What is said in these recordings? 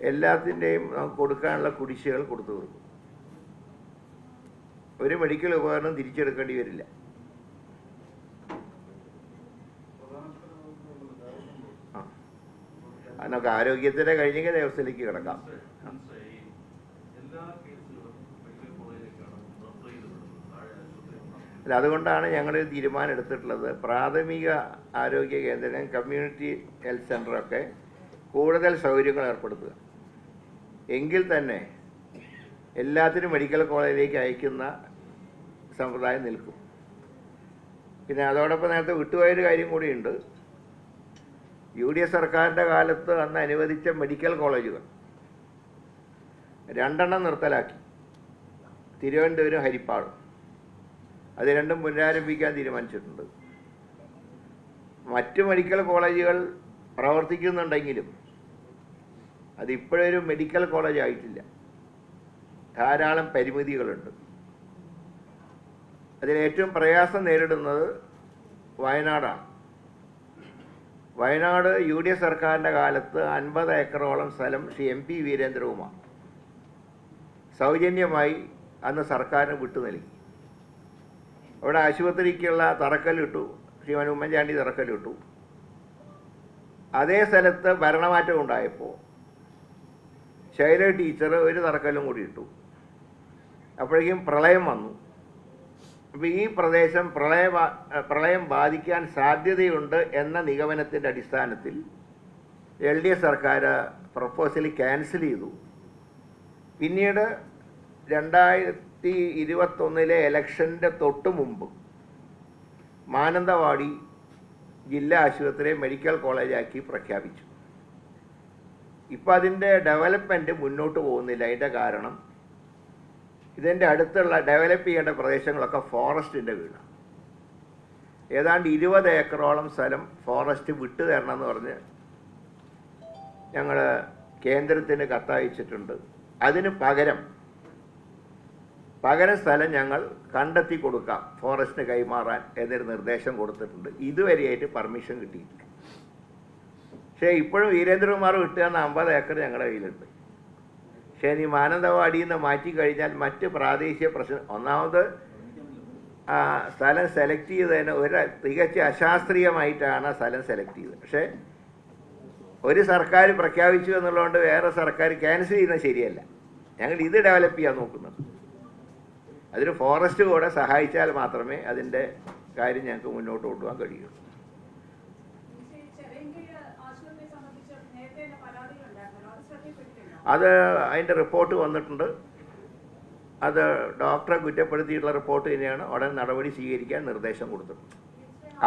എല്ലാത്തിൻ്റെയും നമുക്ക് കൊടുക്കാനുള്ള കുടിശ്ശികൾ കൊടുത്തു തീർക്കും. ഒരു മെഡിക്കൽ ഉപകരണം തിരിച്ചെടുക്കേണ്ടി വരില്ല. നമുക്ക് ആരോഗ്യത്തിൻ്റെ കഴിഞ്ഞെങ്കിൽ വ്യവസ്ഥയിലേക്ക് കിടക്കാം. അല്ല, അതുകൊണ്ടാണ് ഞങ്ങളൊരു തീരുമാനം എടുത്തിട്ടുള്ളത്. പ്രാഥമിക ആരോഗ്യ കേന്ദ്രം, കമ്മ്യൂണിറ്റി ഹെൽത്ത് സെൻ്ററൊക്കെ കൂടുതൽ സൗകര്യങ്ങൾ ഏർപ്പെടുത്തുക. എങ്കിൽ തന്നെ എല്ലാത്തിനും മെഡിക്കൽ കോളേജിലേക്ക് അയക്കുന്ന സമ്പ്രദായം നിൽക്കും. പിന്നെ അതോടൊപ്പം നേരത്തെ വിട്ടുപോയൊരു കാര്യം കൂടിയുണ്ട്. UDF സർക്കാരിൻ്റെ കാലത്ത് അന്ന് അനുവദിച്ച മെഡിക്കൽ കോളേജുകൾ 2 നിർത്തലാക്കി. തിരുവനന്തപുരം, ഹരിപ്പാടും. അത് രണ്ടും പുനരാരംഭിക്കാൻ തീരുമാനിച്ചിട്ടുണ്ട്. മറ്റ് മെഡിക്കൽ കോളേജുകൾ പ്രവർത്തിക്കുന്നുണ്ടെങ്കിലും അതിപ്പോഴൊരു മെഡിക്കൽ കോളേജ് ആയിട്ടില്ല. ധാരാളം പരിമിതികളുണ്ട്. അതിലേറ്റവും പ്രയാസം നേരിടുന്നത് വയനാടാണ്. വയനാട് UDF സർക്കാരിൻ്റെ കാലത്ത് 50 ഏക്കറോളം സ്ഥലം ശ്രീ MP വീരേന്ദ്രകുമാർ സൗജന്യമായി അന്ന് സർക്കാരിന് വിട്ടു നൽകി. അവിടെ ആശുപത്രിക്കുള്ള തറക്കല്ലിട്ടു. ശ്രീമാൻ ഉമ്മൻചാണ്ടി തറക്കല്ലിട്ടു. അതേ സ്ഥലത്ത് ഭരണമാറ്റം ഉണ്ടായപ്പോൾ ശൈല ടീച്ചർ ഒരു തറക്കല്ലും കൂടി ഇട്ടു. അപ്പോഴേക്കും പ്രളയം വന്നു. അപ്പോൾ ഈ പ്രദേശം പ്രളയം ബാധിക്കാൻ സാധ്യതയുണ്ട് എന്ന നിഗമനത്തിൻ്റെ അടിസ്ഥാനത്തിൽ LDF സർക്കാർ പ്രപ്പോസൽ ക്യാൻസൽ ചെയ്തു. പിന്നീട് 2021 ഇലക്ഷൻ്റെ തൊട്ട് മുമ്പ് മാനന്തവാടി ജില്ലാ ആശുപത്രിയെ മെഡിക്കൽ കോളേജാക്കി പ്രഖ്യാപിച്ചു. ഇപ്പോൾ അതിൻ്റെ ഡെവലപ്മെൻറ്റ് മുന്നോട്ട് പോകുന്നില്ല. അതിൻ്റെ കാരണം ഇതിൻ്റെ അടുത്തുള്ള ഡെവലപ്പ് ചെയ്യേണ്ട പ്രദേശങ്ങളൊക്കെ ഫോറസ്റ്റിൻ്റെ വീടാണ്. ഏതാണ്ട് 20 ഏക്കറോളം സ്ഥലം ഫോറസ്റ്റ് വിട്ടു തരണമെന്ന് പറഞ്ഞ് ഞങ്ങൾ കേന്ദ്രത്തിന് കത്തയച്ചിട്ടുണ്ട്. അതിന് പകരം സ്ഥലം ഞങ്ങൾ കണ്ടെത്തി കൊടുക്കാം, ഫോറസ്റ്റിന് കൈമാറാൻ എന്നൊരു നിർദ്ദേശം കൊടുത്തിട്ടുണ്ട്. ഇതുവരെയായിട്ട് പെർമിഷൻ കിട്ടിയിട്ടില്ല. പക്ഷേ ഇപ്പോഴും വീരേന്ദ്രകുമാർ വിട്ടുകയെന്ന 50 ഏക്കർ ഞങ്ങളുടെ കയ്യിലുണ്ട്. പക്ഷേ ഈ മാനന്തവാടിയിൽ നിന്ന് മാറ്റിക്കഴിഞ്ഞാൽ മറ്റ് പ്രാദേശിക പ്രശ്നം, ഒന്നാമത് സ്ഥലം സെലക്ട് ചെയ്തതിന് തികച്ച അശാസ്ത്രീയമായിട്ടാണ് സ്ഥലം സെലക്ട് ചെയ്തത്. പക്ഷേ ഒരു സർക്കാർ പ്രഖ്യാപിച്ചു എന്നുള്ളതുകൊണ്ട് വേറെ സർക്കാർ ക്യാൻസൽ ചെയ്യുന്നത് ശരിയല്ല. ഞങ്ങൾ ഇത് ഡെവലപ്പ് ചെയ്യാൻ നോക്കുന്നുണ്ട്. അതിന് ഫോറസ്റ്റ് കൂടെ സഹായിച്ചാൽ മാത്രമേ അതിൻ്റെ കാര്യം ഞങ്ങൾക്ക് മുന്നോട്ട് കൊണ്ടുപോകാൻ കഴിയുള്ളൂ. അത് അതിൻ്റെ റിപ്പോർട്ട് വന്നിട്ടുണ്ട്. അത് ഡോക്ടറെ കുറ്റപ്പെടുത്തിയിട്ടുള്ള റിപ്പോർട്ട് തന്നെയാണ്. ഉടൻ നടപടി സ്വീകരിക്കാൻ നിർദ്ദേശം കൊടുത്തിട്ടുണ്ട്.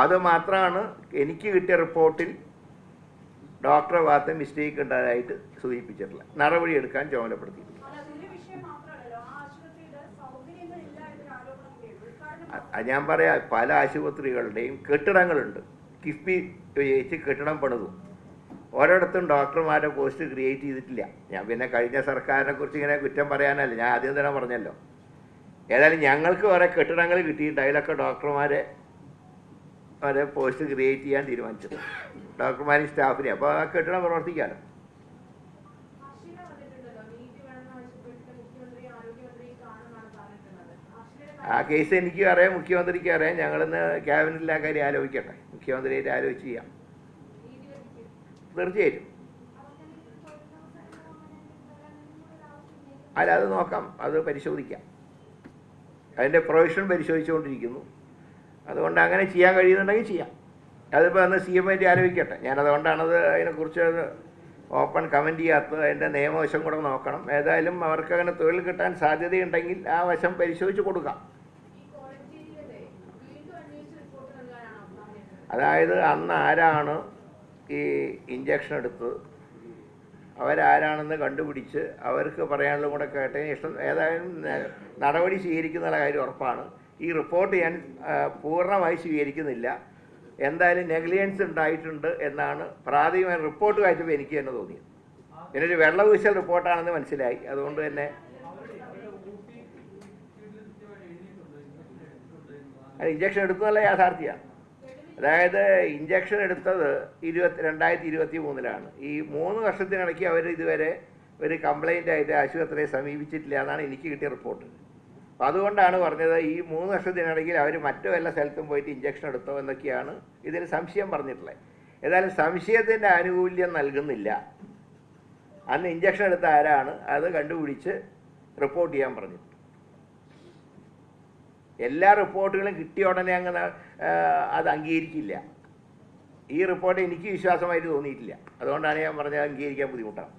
അത് മാത്രമാണ് എനിക്ക് കിട്ടിയ റിപ്പോർട്ടിൽ ഡോക്ടറെ ഭാഗത്ത് മിസ്റ്റേക്ക് ഉണ്ടായതായിട്ട് സൂചിപ്പിച്ചിട്ടുള്ളത്. നടപടി എടുക്കാൻ ചുമതലപ്പെടുത്തിയിട്ടുണ്ട്. ഞാൻ പറയാം, പല ആശുപത്രികളുടെയും കെട്ടിടങ്ങളുണ്ട്. കിഫ്ബി ഉപയോഗിച്ച് കെട്ടിടം പണിതും ഓരോടത്തും ഡോക്ടർമാരുടെ പോസ്റ്റ് ക്രിയേറ്റ് ചെയ്തിട്ടില്ല. ഞാൻ പിന്നെ കഴിഞ്ഞ സർക്കാരിനെ കുറിച്ച് ഇങ്ങനെ കുറ്റം പറയാനല്ല, ഞാൻ ആദ്യം തന്നെ പറഞ്ഞല്ലോ. ഏതായാലും ഞങ്ങൾക്ക് കുറേ കെട്ടിടങ്ങൾ കിട്ടിയിട്ട് അതിലൊക്കെ ഡോക്ടർമാരെ പോസ്റ്റ് ക്രിയേറ്റ് ചെയ്യാൻ തീരുമാനിച്ചത്, ഡോക്ടർമാരെയും സ്റ്റാഫിനെ. അപ്പോൾ ആ കെട്ടിടം പ്രവർത്തിക്കാമല്ലോ. ആ കേസ് എനിക്കും അറിയാം, മുഖ്യമന്ത്രിക്ക് അറിയാം. ഞങ്ങളിന്ന് ക്യാബിനറ്റിൽ ആ കാര്യം ആലോചിക്കട്ടെ, മുഖ്യമന്ത്രിയായിട്ട് ആലോചിച്ച് ചെയ്യാം. തീർച്ചയായിട്ടും അല്ല, അത് നോക്കാം, അത് പരിശോധിക്കാം. അതിൻ്റെ പ്രൊവിഷൻ പരിശോധിച്ചുകൊണ്ടിരിക്കുന്നു. അതുകൊണ്ട് അങ്ങനെ ചെയ്യാൻ കഴിയുന്നുണ്ടെങ്കിൽ ചെയ്യാം. അതിപ്പോൾ അന്ന് CM ആയിട്ട് ആലോചിക്കട്ടെ. ഞാനതുകൊണ്ടാണത് അതിനെക്കുറിച്ച് ഓപ്പൺ കമൻറ്റ് ചെയ്യാത്തത്. അതിൻ്റെ നിയമവശം കൂടെ നോക്കണം. ഏതായാലും അവർക്ക് അങ്ങനെ തൊഴിൽ കിട്ടാൻ സാധ്യതയുണ്ടെങ്കിൽ ആ വശം പരിശോധിച്ച് കൊടുക്കാം. അതായത് അന്ന് ആരാണ് ഈ ഇഞ്ചക്ഷൻ എടുത്തത്, അവരാരാണെന്ന് കണ്ടുപിടിച്ച് അവർക്ക് പറയാനുള്ള കൂടെ കേട്ടതിന് ശേഷം ഏതായാലും നടപടി സ്വീകരിക്കുന്ന കാര്യം ഉറപ്പാണ്. ഈ റിപ്പോർട്ട് ഞാൻ പൂർണ്ണമായി സ്വീകരിക്കുന്നില്ല. എന്തായാലും നെഗ്ലിജൻസ് ഉണ്ടായിട്ടുണ്ട് എന്നാണ് പ്രാഥമികമായ റിപ്പോർട്ട് വായിച്ചപ്പോൾ എനിക്ക് തന്നെ തോന്നിയത്. ഇതിനൊരു വെള്ളപൂശൽ റിപ്പോർട്ടാണെന്ന് മനസ്സിലായി. അതുകൊണ്ട് തന്നെ ഇഞ്ചക്ഷൻ എടുത്തതല്ല യാഥാർത്ഥ്യമാണ്. അതായത് ഇഞ്ചക്ഷൻ എടുത്തത് 2023 ഈ 3 വർഷത്തിനിടയ്ക്ക് അവർ ഇതുവരെ ഒരു കംപ്ലൈൻ്റ് ആയിട്ട് ആശുപത്രിയെ സമീപിച്ചിട്ടില്ല എന്നാണ് എനിക്ക് കിട്ടിയ റിപ്പോർട്ട്. അപ്പോൾ അതുകൊണ്ടാണ് പറഞ്ഞത് ഈ 3 വർഷത്തിനിടയ്ക്ക് അവർ മറ്റു വല്ല സ്ഥലത്തും പോയിട്ട് ഇഞ്ചക്ഷൻ എടുത്തോ എന്നൊക്കെയാണ് ഇതിന് സംശയം പറഞ്ഞിട്ടുള്ളത്. ഏതായാലും സംശയത്തിൻ്റെ ആനുകൂല്യം നൽകുന്നില്ല. അന്ന് ഇഞ്ചക്ഷൻ എടുത്ത ആരാണ് അത് കണ്ടുപിടിച്ച് റിപ്പോർട്ട് ചെയ്യാൻ പറഞ്ഞിട്ടുണ്ട്. എല്ലാ റിപ്പോർട്ടുകളും കിട്ടിയ ഉടനെ അങ്ങനെ അത് അംഗീകരിക്കില്ല. ഈ റിപ്പോർട്ട് എനിക്ക് വിശ്വാസമായിട്ട് തോന്നിയിട്ടില്ല. അതുകൊണ്ടാണ് ഞാൻ പറഞ്ഞത് അംഗീകരിക്കാൻ ബുദ്ധിമുട്ടാണ്.